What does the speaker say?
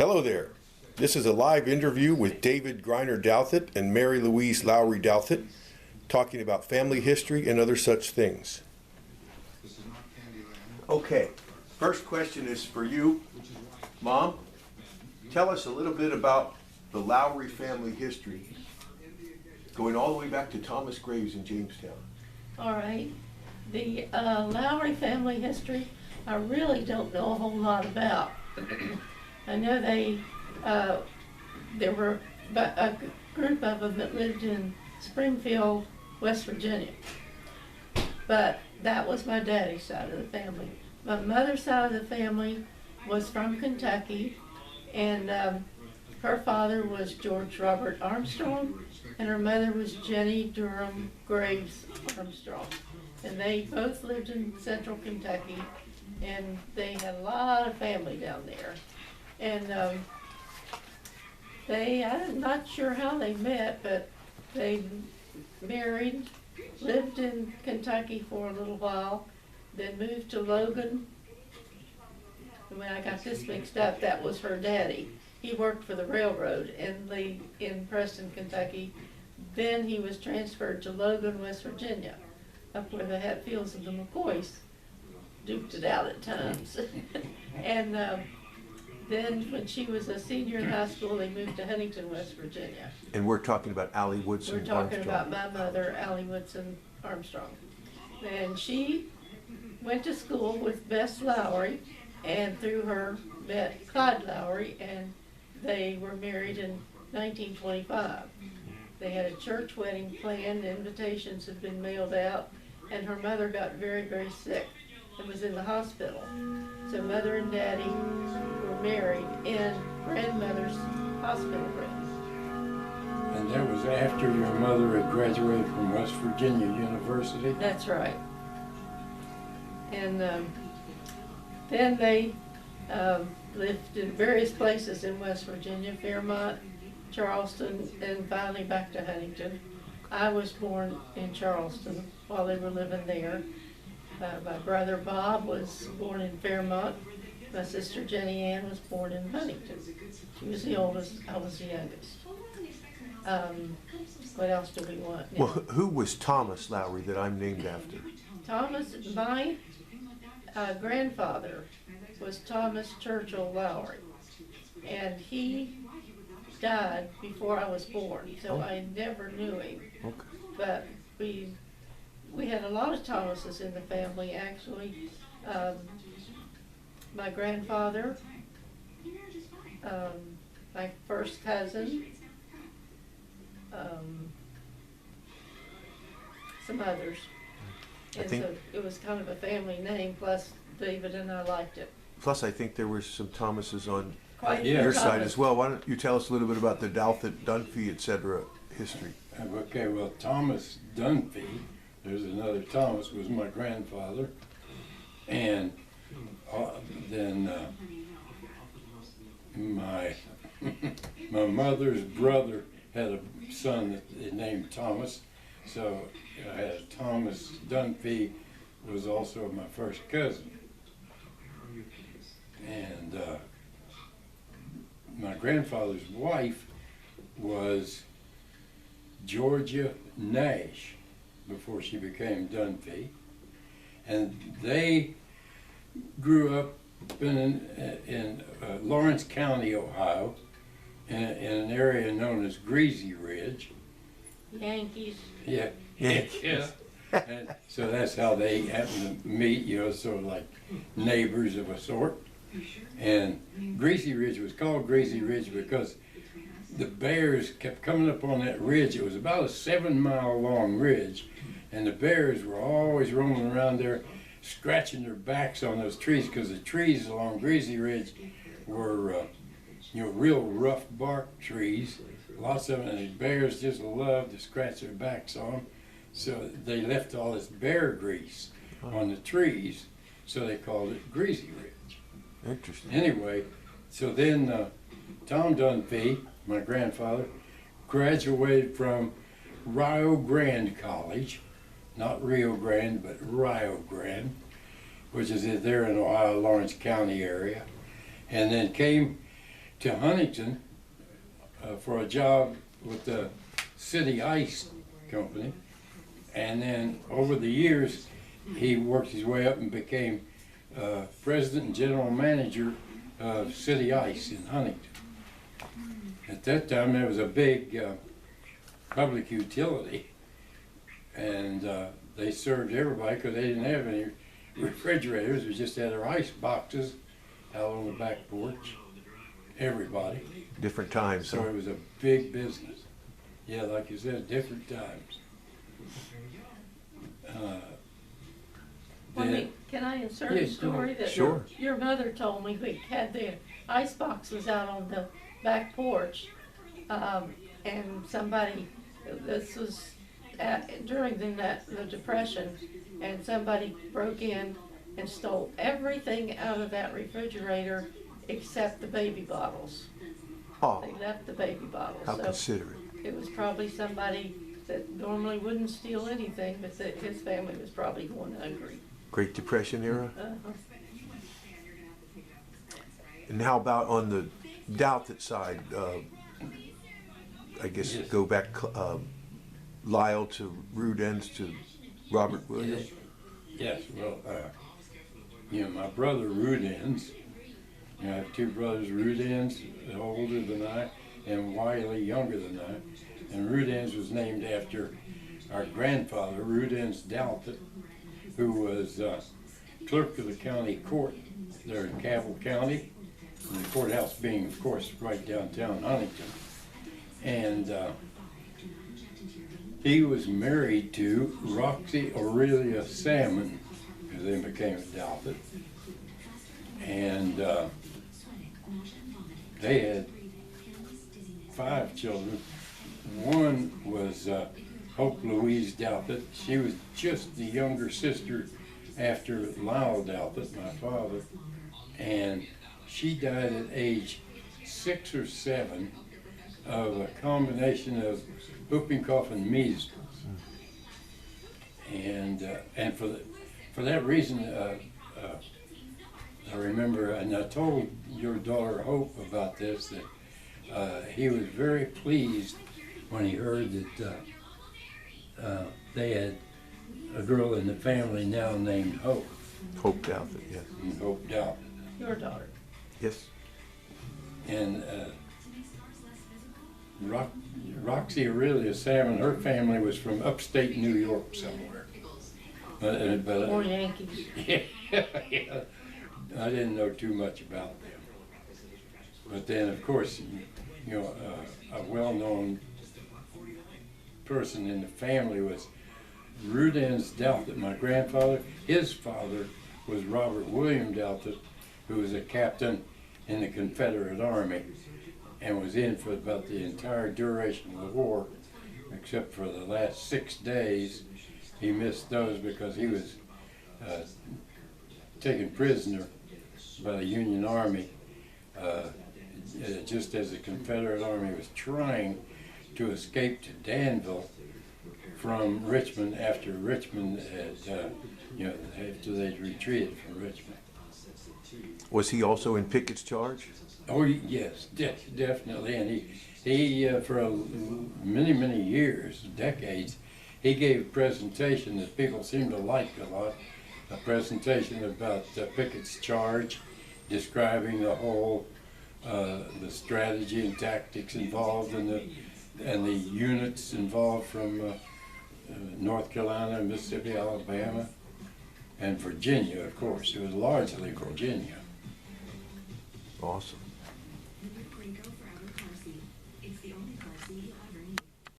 Hello there. This is a live interview with David Greiner Douthat and Mary Louise Lowry Douthat, talking about family history and other such things. Okay, first question is for you, Mom. Tell us a little bit about the Lowry family history, going all the way back to Thomas Graves in Jamestown. All right. The Lowry family history, I really don't know a whole lot about. I know there were a group of them that lived in Springfield, West Virginia. But that was my daddy's side of the family. My mother's side of the family was from Kentucky, and her father was George Robert Armstrong, and her mother was Jenny Durham Graves Armstrong. And they both lived in central Kentucky, and they had a lot of family down there. And I'm not sure how they met, but they married, lived in Kentucky for a little while, then moved to Logan. And when I got this mixed up, that was her daddy. He worked for the railroad in Preston, Kentucky. Then he was transferred to Logan, West Virginia, up where the Hatfields and the McCoys duked it out at times. And then when she was a senior in high school, they moved to Huntington, West Virginia. And we're talking about Allie Woodson We're talking Armstrong. about my mother, Allie Woodson Armstrong. And she went to school with Bess Lowry, and through her met Clyde Lowry, and they were married in 1925. They had a church wedding planned, invitations had been mailed out, and her mother got very, very sick and was in the hospital. So mother and daddy were married in grandmother's hospital room. And that was after your mother had graduated from West Virginia University? That's right. And then they lived in various places in West Virginia, Fairmont, Charleston, and finally back to Huntington. I was born in Charleston while they were living there. My brother Bob was born in Fairmont. My sister Jenny Ann was born in Huntington. She was the oldest, I was the youngest. What else do we want now? Well, who was Thomas Lowry that I'm named after? Thomas, my grandfather was Thomas Churchill Lowry, and he died before I was born, so I never knew him. Okay. But we had a lot of Thomases in the family, actually. My grandfather, my first cousin, some others. And so it was kind of a family name, plus David and I liked it. Plus, I think there were some Thomases on Quite your side Thomas. as well. Why don't you tell us a little bit about the Douthat, Dunphy, etc. history? Okay, well, Thomas Dunphy, there's another Thomas, was my grandfather. And then my mother's brother had a son that they named Thomas. So I had Thomas Dunphy, was also my first cousin. And my grandfather's wife was Georgia Nash before she became Dunphy. And they grew up in Lawrence County, Ohio, in an area known as Greasy Ridge. Yankees. Yeah. Yeah. And so that's how they happened to meet, sort of like neighbors of a sort. And Greasy Ridge was called Greasy Ridge because the bears kept coming up on that ridge. It was about a 7-mile long ridge, and the bears were always roaming around there scratching their backs on those trees, because the trees along Greasy Ridge were real rough bark trees, lots of them, and the bears just loved to scratch their backs on them. So they left all this bear grease on the trees, so they called it Greasy Ridge. Interesting. Anyway, so then Tom Dunphy, my grandfather, graduated from Rio Grande College, not Rio Grande, but Rio Grande, which is there in Ohio, Lawrence County area, and then came to Huntington for a job with the City Ice Company. And then over the years, he worked his way up and became president and general manager of City Ice in Huntington. At that time, there was a big public utility, and they served everybody because they didn't have any refrigerators. They just had their ice boxes out on the back porch. Everybody. Different times, So huh? it was a big business. Yeah, like you said, different times. Can I insert Yeah, a story that Sure. your mother told me? We had the ice boxes out on the back porch, and somebody, this was during the Depression, and somebody broke in and stole everything out of that refrigerator except the baby bottles. Oh, They left the baby bottles. how So considerate. it was probably somebody that normally wouldn't steal anything, but that his family was probably going hungry. Great Depression era. Uh-huh. And how about on the Douthat side? I guess Yes. go back Lyle to Rudens to Robert Williams. Yes, well, my brother Rudens, I have two brothers, Rudens, older than I, and Wiley, younger than I. And Rudens was named after our grandfather, Rudens Douthat, who was clerk of the county court there in Cabell County, and the courthouse being, of course, right downtown Huntington. And he was married to Roxy Aurelia Salmon, who then became a Douthat. And they had 5 children. One was Hope Louise Douthat. She was just the younger sister after Lyle Douthat, my father. And she died at age 6 or 7 of a combination of whooping cough and measles. And for that reason, I remember, and I told your daughter Hope about this, that he was very pleased when he heard that they had a girl in the family now named Hope. Hope Douthat, yes. And Hope Douthat. Your daughter. Yes. And Roxy Aurelia Salmon, her family was from upstate New York somewhere. More Yankees. Yeah, I didn't know too much about them. But then, of course, a well-known person in the family was Rudens Douthat, my grandfather. His father was Robert William Douthat, who was a captain in the Confederate Army and was in for about the entire duration of the war, except for the last 6 days. He missed those because he was taken prisoner by the Union Army just as the Confederate Army was trying to escape to Danville from Richmond after Richmond had, after they'd retreated from Richmond. Was he also in Pickett's charge? Oh, yes, definitely. And he for many years, decades, he gave a presentation that people seemed to like a lot, a presentation about Pickett's charge, describing the whole, the strategy and tactics involved and the units involved from North Carolina, Mississippi, Alabama, and Virginia, of course. It was largely Virginia. Awesome. It's the only car seat you'll ever need.